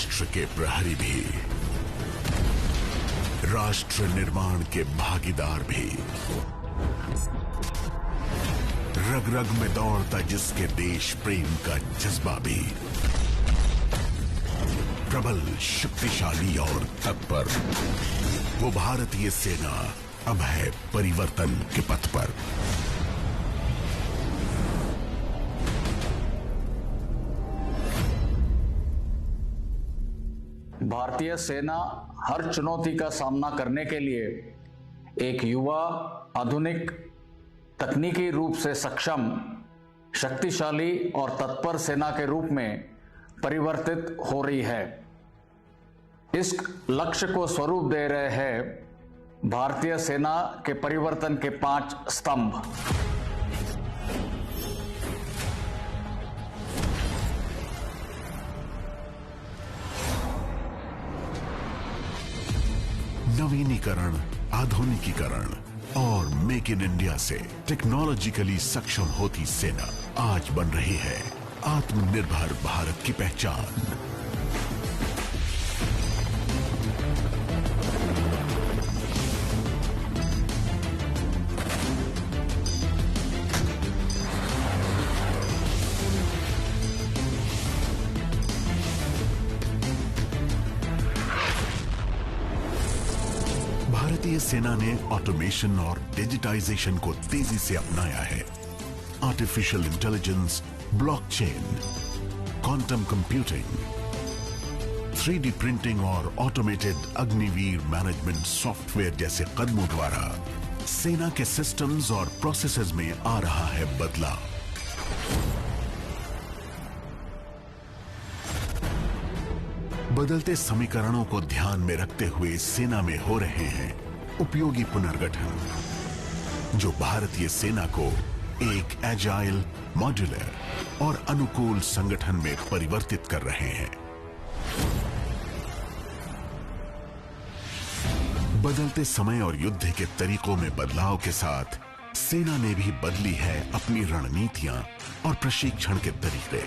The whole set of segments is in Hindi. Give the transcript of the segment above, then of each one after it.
राष्ट्र के प्रहरी भी, राष्ट्र निर्माण के भागीदार भी, रग रग में दौड़ता जिसके देश प्रेम का जज्बा भी, प्रबल, शक्तिशाली और तत्पर, वो भारतीय सेना अब है परिवर्तन के पथ पर। भारतीय सेना हर चुनौती का सामना करने के लिए एक युवा, आधुनिक, तकनीकी रूप से सक्षम, शक्तिशाली और तत्पर सेना के रूप में परिवर्तित हो रही है। इस लक्ष्य को स्वरूप दे रहे हैं भारतीय सेना के परिवर्तन के 5 स्तंभ। नवीनीकरण, आधुनिकीकरण और मेक इन इंडिया से टेक्नोलॉजिकली सक्षम होती सेना आज बन रही है आत्मनिर्भर भारत की पहचान। भारतीय सेना ने ऑटोमेशन और डिजिटाइजेशन को तेजी से अपनाया है। Artificial intelligence, blockchain, quantum computing, 3D printing और ऑटोमेटेड अग्निवीर मैनेजमेंट सॉफ्टवेयर जैसे कदमों द्वारा सेना के सिस्टम्स और प्रोसेसेस में आ रहा है बदलाव। बदलते समीकरणों को ध्यान में रखते हुए सेना में हो रहे हैं उपयोगी पुनर्गठन, जो भारतीय सेना को एक एजाइल, मॉड्यूलर और अनुकूल संगठन में परिवर्तित कर रहे हैं। बदलते समय और युद्ध के तरीकों में बदलाव के साथ सेना ने भी बदली है अपनी रणनीतियां और प्रशिक्षण के तरीके।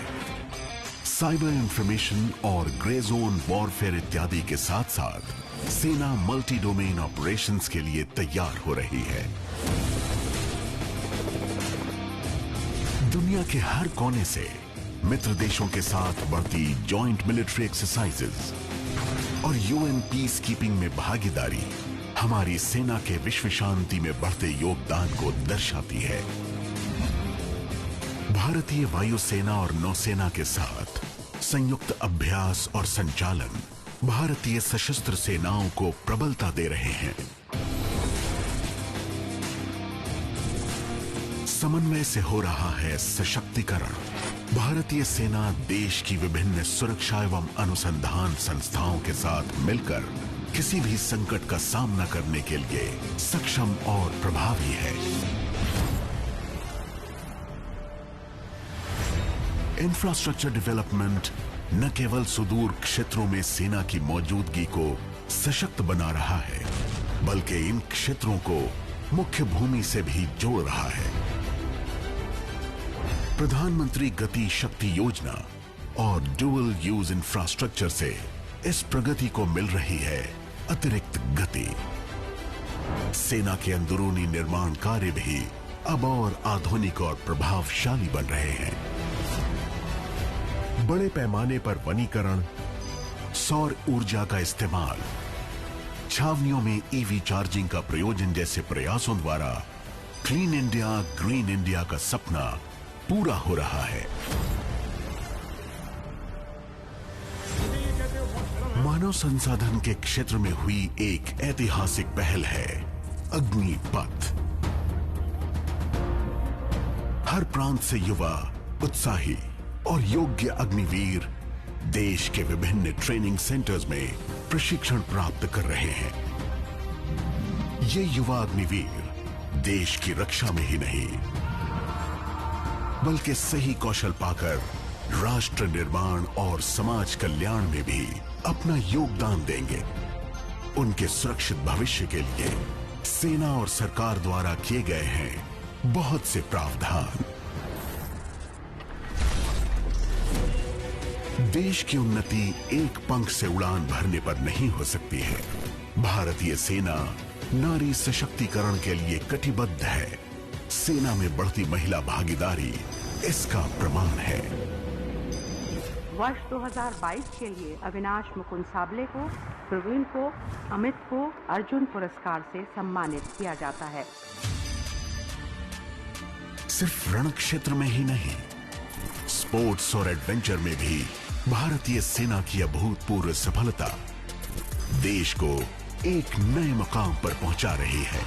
साइबर इंफॉर्मेशन और ग्रे जोन वॉरफेयर इत्यादि के साथ साथ सेना मल्टी डोमेन ऑपरेशंस के लिए तैयार हो रही है। दुनिया के हर कोने से मित्र देशों के साथ बढ़ती जॉइंट मिलिट्री एक्सरसाइजेज और यूएन पीस कीपिंग में भागीदारी हमारी सेना के विश्व शांति में बढ़ते योगदान को दर्शाती है। भारतीय वायुसेना और नौसेना के साथ संयुक्त अभ्यास और संचालन भारतीय सशस्त्र सेनाओं को प्रबलता दे रहे हैं। समन्वय से हो रहा है सशक्तिकरण। भारतीय सेना देश की विभिन्न सुरक्षा एवं अनुसंधान संस्थाओं के साथ मिलकर किसी भी संकट का सामना करने के लिए सक्षम और प्रभावी है। इंफ्रास्ट्रक्चर डेवलपमेंट न केवल सुदूर क्षेत्रों में सेना की मौजूदगी को सशक्त बना रहा है, बल्कि इन क्षेत्रों को मुख्य भूमि से भी जोड़ रहा है। प्रधानमंत्री गति शक्ति योजना और ड्यूअल यूज इंफ्रास्ट्रक्चर से इस प्रगति को मिल रही है अतिरिक्त गति। सेना के अंदरूनी निर्माण कार्य भी अब और आधुनिक और प्रभावशाली बन रहे हैं। बड़े पैमाने पर वनीकरण, सौर ऊर्जा का इस्तेमाल, छावनियों में ईवी चार्जिंग का प्रयोजन जैसे प्रयासों द्वारा क्लीन इंडिया, ग्रीन इंडिया का सपना पूरा हो रहा है। मानव संसाधन के क्षेत्र में हुई एक ऐतिहासिक पहल है अग्निपथ। हर प्रांत से युवा, उत्साही और योग्य अग्निवीर देश के विभिन्न ट्रेनिंग सेंटर्स में प्रशिक्षण प्राप्त कर रहे हैं। ये युवा अग्निवीर देश की रक्षा में ही नहीं, बल्कि सही कौशल पाकर राष्ट्र निर्माण और समाज कल्याण में भी अपना योगदान देंगे। उनके सुरक्षित भविष्य के लिए सेना और सरकार द्वारा किए गए हैं बहुत से प्रावधान। देश की उन्नति एक पंख से उड़ान भरने पर नहीं हो सकती है। भारतीय सेना नारी सशक्तिकरण के लिए कटिबद्ध है। सेना में बढ़ती महिला भागीदारी इसका प्रमाण है। वर्ष 2022 के लिए अविनाश मुकुंद साबले को, प्रवीण को, अमित को अर्जुन पुरस्कार से सम्मानित किया जाता है। सिर्फ रण क्षेत्र में ही नहीं, स्पोर्ट्स और एडवेंचर में भी भारतीय सेना की अभूतपूर्व सफलता देश को एक नए मकाम पर पहुंचा रही है।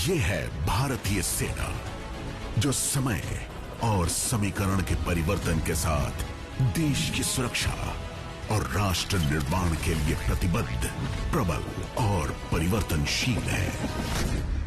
ये है भारतीय सेना, जो समय और समीकरण के परिवर्तन के साथ देश की सुरक्षा और राष्ट्र निर्माण के लिए प्रतिबद्ध, प्रबल और परिवर्तनशील है।